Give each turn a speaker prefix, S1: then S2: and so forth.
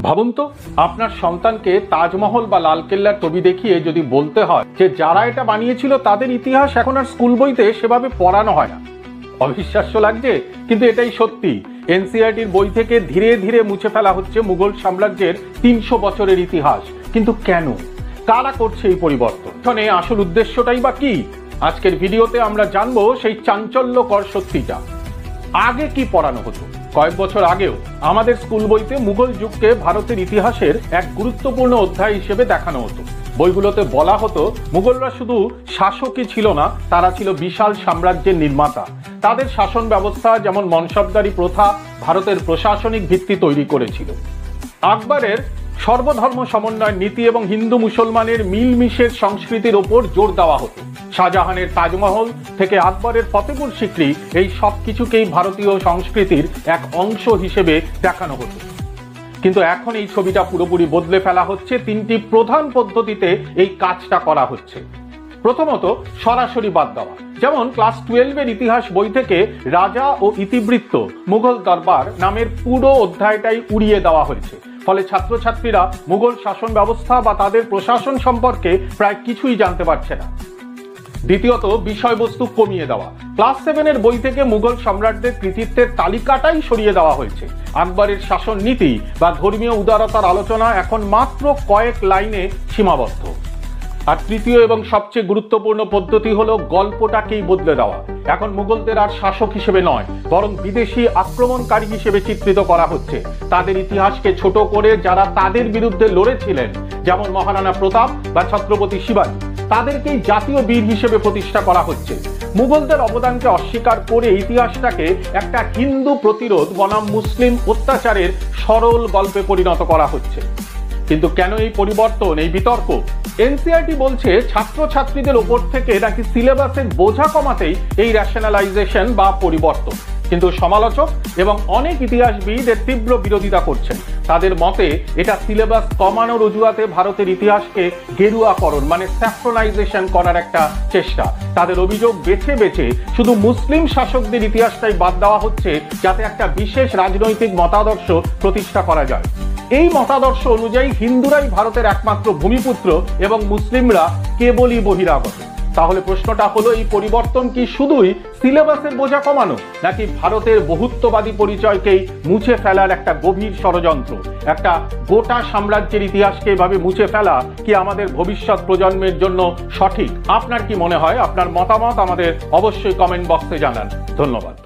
S1: ভাবুন তো, আপনার সন্তানকে তাজমহল বা লালকেল্লার ছবি দেখিয়ে যদি বলতে হয় যে যারা এটা বানিয়েছিল তাদের ইতিহাস এখন আর স্কুল বইতে সেভাবে পড়ানো হয় না। অবিশ্বাস্য লাগছে, কিন্তু এটাই সত্যি। এনসিইআরটির বই থেকে ধীরে ধীরে মুছে ফেলা হচ্ছে মুঘল সাম্রাজ্যের ৩০০ বছরের ইতিহাস। কিন্তু কেন, কারা করছে এই পরিবর্তন? আসল উদ্দেশ্যটাই বা কি? আজকের ভিডিওতে আমরা জানবো সেই চাঞ্চল্যকর সত্যিটা। আগে কি পড়ানো হতো? কয়েক বছর আগেও আমাদের স্কুল বইতে মুঘল যুগকে ভারতের ইতিহাসের এক গুরুত্বপূর্ণ অধ্যায় হিসেবে দেখানো হতো। বইগুলোতে বলা হতো মুঘলরা শুধু শাসকই ছিল না, তারা ছিল বিশাল সাম্রাজ্যের নির্মাতা। তাদের শাসন ব্যবস্থা যেমন মনসবদারি প্রথা ভারতের প্রশাসনিক ভিত্তি তৈরি করেছিল। আকবরের সর্বধর্ম সমন্বয়ের নীতি এবং হিন্দু মুসলমানের মিলমিশের সংস্কৃতির ওপর জোর দেওয়া হতো। শাহজাহানের তাজমহল থেকে আকবরের ফতেপুর সিক্রি, এই সব কিছুকেই ভারতীয় সংস্কৃতির এক অংশ হিসেবে দেখানো হতো। কিন্তু এখন এই ছবিটা পুরোপুরি বদলে ফেলা হচ্ছে। তিনটি প্রধান পদ্ধতিতে এই কাজটা করা হচ্ছে। প্রথমত, সরাসরি বাদ দেওয়া। যেমন ক্লাস 12-এর ইতিহাস বই থেকে রাজা ও ইতিবৃত্ত মুঘল দরবার নামের পুরো অধ্যায়টাই উড়িয়ে দেওয়া হয়েছে। ফলে ছাত্রছাত্রীরা মুঘল শাসন ব্যবস্থা বা তাদের প্রশাসন সম্পর্কে প্রায় কিছুই জানতে পারছে না। দ্বিতীয়ত, বিষয়বস্তু কমিয়ে দেওয়া। ক্লাস 7-এর বই থেকে মুঘল সম্রাটদের কৃতিত্বের তালিকাটাই সরিয়ে দেওয়া হয়েছে। আকবরের শাসন নীতি বা ধর্মীয় উদারতার আলোচনা এখন মাত্র কয়েক লাইনে সীমাবদ্ধ। আর তৃতীয় এবং সবচেয়ে গুরুত্বপূর্ণ পদ্ধতি হলো গল্পটাকেই বদলে দেওয়া। এখন মুঘলদের আর শাসক হিসেবে নয়, বরং বিদেশি আক্রমণকারী হিসেবে চিত্রিত করা হচ্ছে। তাদের ইতিহাসকে ছোট করে যারা তাদের বিরুদ্ধে লড়েছিলেন, যেমন মহারানা প্রতাপ বা ছত্রপতি শিবাজী, তাদেরকেই জাতীয় বীর হিসেবে প্রতিষ্ঠা করা হচ্ছে। মুঘলদের অবদানকে অস্বীকার করে ইতিহাসটাকে একটা হিন্দু প্রতিরোধ বনাম মুসলিম অত্যাচারের সরল গল্পে পরিণত করা হচ্ছে। কিন্তু কেন এই পরিবর্তন, এই বিতর্ক? এনসিইআরটি বলছে ছাত্রছাত্রীদের ওপর থেকে নাকি সিলেবাসের বোঝা কমাতেই এই র্যাশনালাইজেশন বা পরিবর্তন। কিন্তু সমালোচক এবং অনেক ইতিহাসবিদ এর তীব্র বিরোধিতা করছেন। তাদের মতে এটা সিলেবাস কমানোর অজুহাতে ভারতের ইতিহাসকে গেরুয়াকরণ মানে স্যাফ্রনাইজেশন করার একটা চেষ্টা। তাদের অভিযোগ, বেছে বেছে শুধু মুসলিম শাসকদের ইতিহাসটাই বাদ দেওয়া হচ্ছে যাতে একটা বিশেষ রাজনৈতিক মতাদর্শ প্রতিষ্ঠা করা যায়। এই মতাদর্শ অনুযায়ী হিন্দুরাই ভারতের একমাত্র ভূমিপুত্র এবং মুসলিমরা কেবলই বহিরাগত। তাহলে প্রশ্নটা হলো, এই পরিবর্তন কি শুধুই সিলেবাসের বোঝা কমানো, নাকি ভারতের বহুত্ববাদী পরিচয়কেই মুছে ফেলার একটা গভীর ষড়যন্ত্র? একটা গোটা সাম্রাজ্যের ইতিহাসকে এভাবে মুছে ফেলা কি আমাদের ভবিষ্যৎ প্রজন্মের জন্য সঠিক? আপনার কি মনে হয়? আপনার মতামত আমাদের অবশ্যই কমেন্ট বক্সে জানান। ধন্যবাদ।